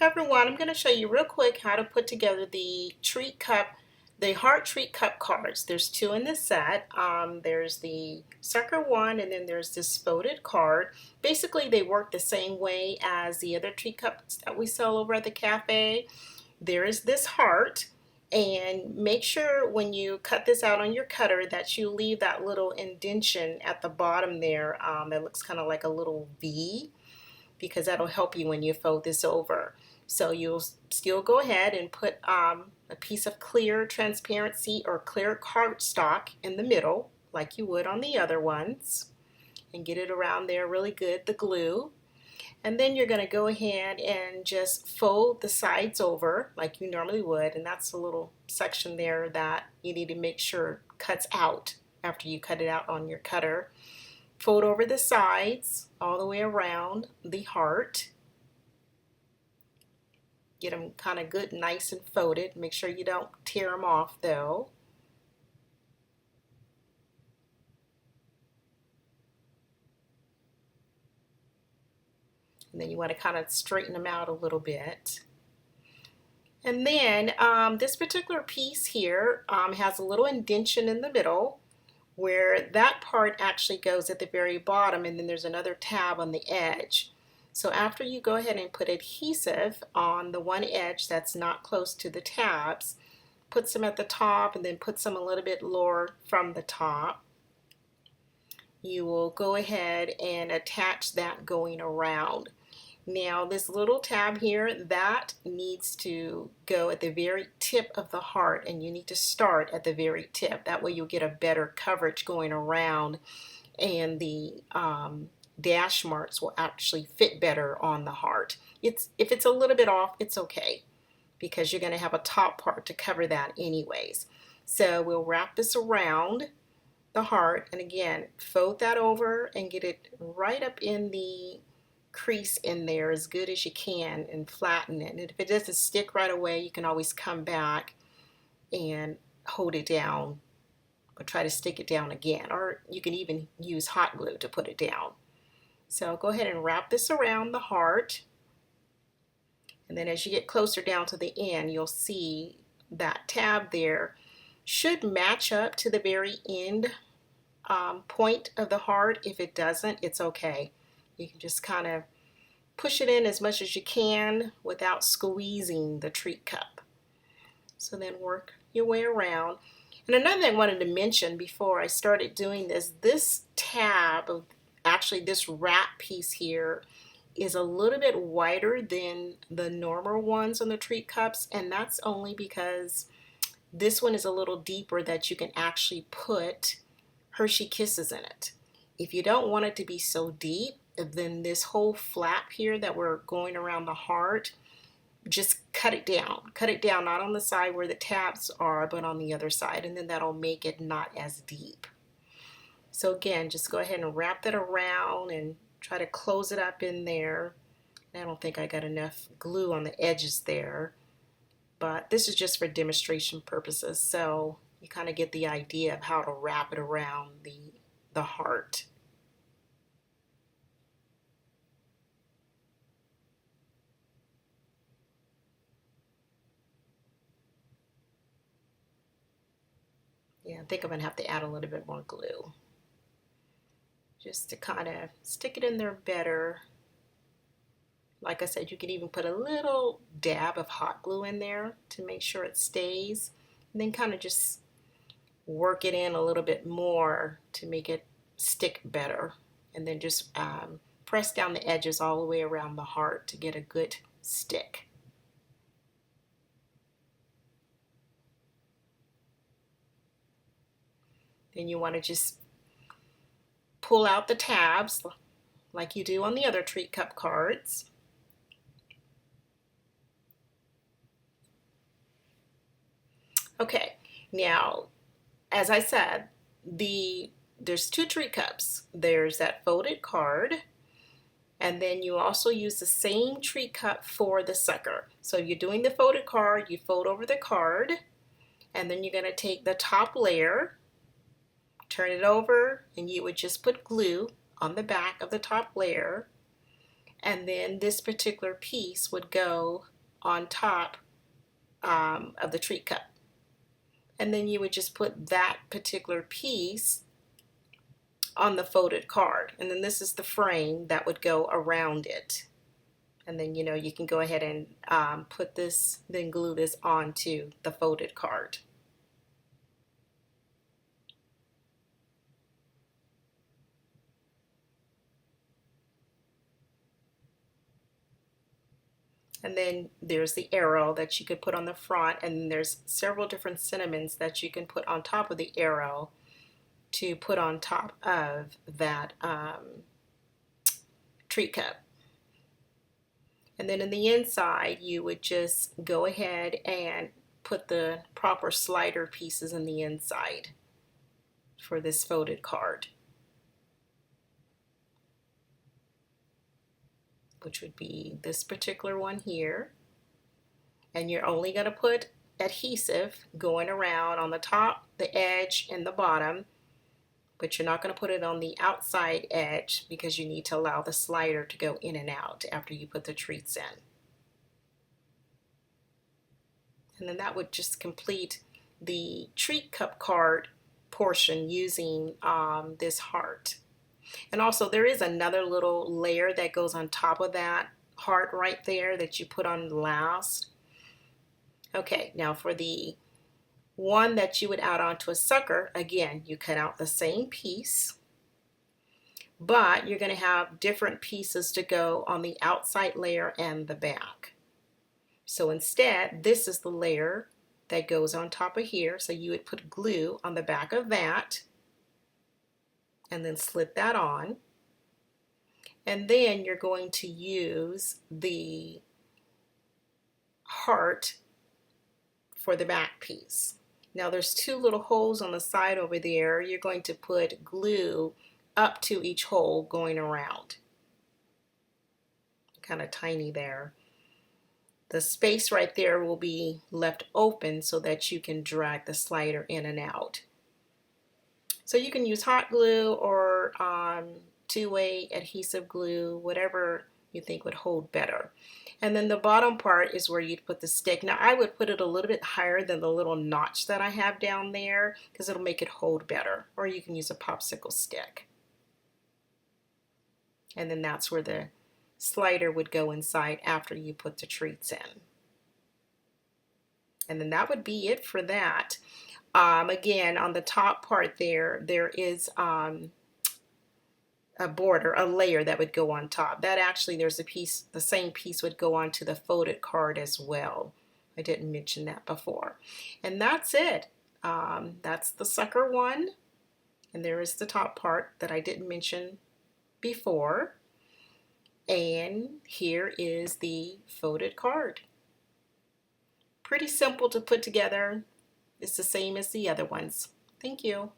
Hi everyone, I'm going to show you real quick how to put together the heart treat cup cards. There's two in this set. There's the sucker one and then there's this folded card. Basically they work the same way as the other treat cups that we sell over at the cafe. There is this heart, and make sure when you cut this out on your cutter that you leave that little indentation at the bottom there that looks kind of like a little V, because that'll help you when you fold this over. So you'll still go ahead and put a piece of clear transparency or clear cardstock in the middle like you would on the other ones, and get it around there really good, the glue. And then you're going to go ahead and just fold the sides over like you normally would, and that's a little section there that you need to make sure cuts out after you cut it out on your cutter. Fold over the sides all the way around the heart. Get them kind of good, nice and folded. Make sure you don't tear them off though. And then you want to kind of straighten them out a little bit. And then this particular piece here has a little indentation in the middle where that part actually goes at the very bottom, and then there's another tab on the edge. So after you go ahead and put adhesive on the one edge that's not close to the tabs, put some at the top and then put some a little bit lower from the top. You will go ahead and attach that going around. Now this little tab here, that needs to go at the very tip of the heart, and you need to start at the very tip. That way you'll get a better coverage going around, and the dash marks will actually fit better on the heart. If it's a little bit off, it's okay, because you're going to have a top part to cover that anyways. So we'll wrap this around the heart, and again fold that over and get it right up in the crease in there as good as you can and flatten it. And if it doesn't stick right away, you can always come back and hold it down or try to stick it down again, or you can even use hot glue to put it down. So go ahead and wrap this around the heart, and then as you get closer down to the end, you'll see that tab there should match up to the very end point of the heart. If it doesn't, it's okay. You can just kind of push it in as much as you can without squeezing the treat cup. So then work your way around. And another thing I wanted to mention before I started doing this tab of actually this wrap piece here is a little bit wider than the normal ones on the treat cups, and that's only because this one is a little deeper that you can actually put Hershey Kisses in it. If you don't want it to be so deep, then this whole flap here that we're going around the heart, just cut it down. Cut it down, not on the side where the tabs are, but on the other side, and then that'll make it not as deep. So again, just go ahead and wrap that around and try to close it up in there. I don't think I got enough glue on the edges there, but this is just for demonstration purposes, so you kind of get the idea of how to wrap it around the heart. Yeah, I think I'm going to have to add a little bit more glue just to kind of stick it in there better. Like I said, you can even put a little dab of hot glue in there to make sure it stays, and then kind of just work it in a little bit more to make it stick better, and then just press down the edges all the way around the heart to get a good stick. Then you want to just pull out the tabs like you do on the other treat cup cards. Okay, now as I said, there's two treat cups. There's that folded card, and then you also use the same treat cup for the sucker. So if you're doing the folded card, you fold over the card, and then you're going to take the top layer, turn it over, and you would just put glue on the back of the top layer, and then this particular piece would go on top of the treat cup. And then you would just put that particular piece on the folded card. And then this is the frame that would go around it. And then, you can go ahead and put this, then glue this onto the folded card. And then there's the arrow that you could put on the front, and then there's several different sentiments that you can put on top of the arrow to put on top of that treat cup. And then in the inside, you would just go ahead and put the proper slider pieces in the inside for this folded card, which would be this particular one here. And you're only going to put adhesive going around on the top, the edge, and the bottom, but you're not going to put it on the outside edge because you need to allow the slider to go in and out after you put the treats in. And then that would just complete the treat cup card portion using this heart. And also there is another little layer that goes on top of that heart right there that you put on last. Okay, now for the one that you would add onto a sucker, again, you cut out the same piece, but you're going to have different pieces to go on the outside layer and the back. So instead, this is the layer that goes on top of here. So you would put glue on the back of that and then slip that on. And then you're going to use the heart for the back piece. Now there's two little holes on the side over there. You're going to put glue up to each hole going around. Kind of tiny there. The space right there will be left open so that you can drag the slider in and out. So you can use hot glue or two-way adhesive glue, whatever you think would hold better. And then the bottom part is where you'd put the stick. Now I would put it a little bit higher than the little notch that I have down there because it'll make it hold better. Or you can use a popsicle stick. And then that's where the slider would go inside after you put the treats in. And then that would be it for that. Again, on the top part there is a border, a layer that would go on top. That actually, there's a piece, the same piece would go onto the folded card as well. I didn't mention that before. And that's it. That's the sucker one. And there is the top part that I didn't mention before. And here is the folded card. Pretty simple to put together. It's the same as the other ones. Thank you.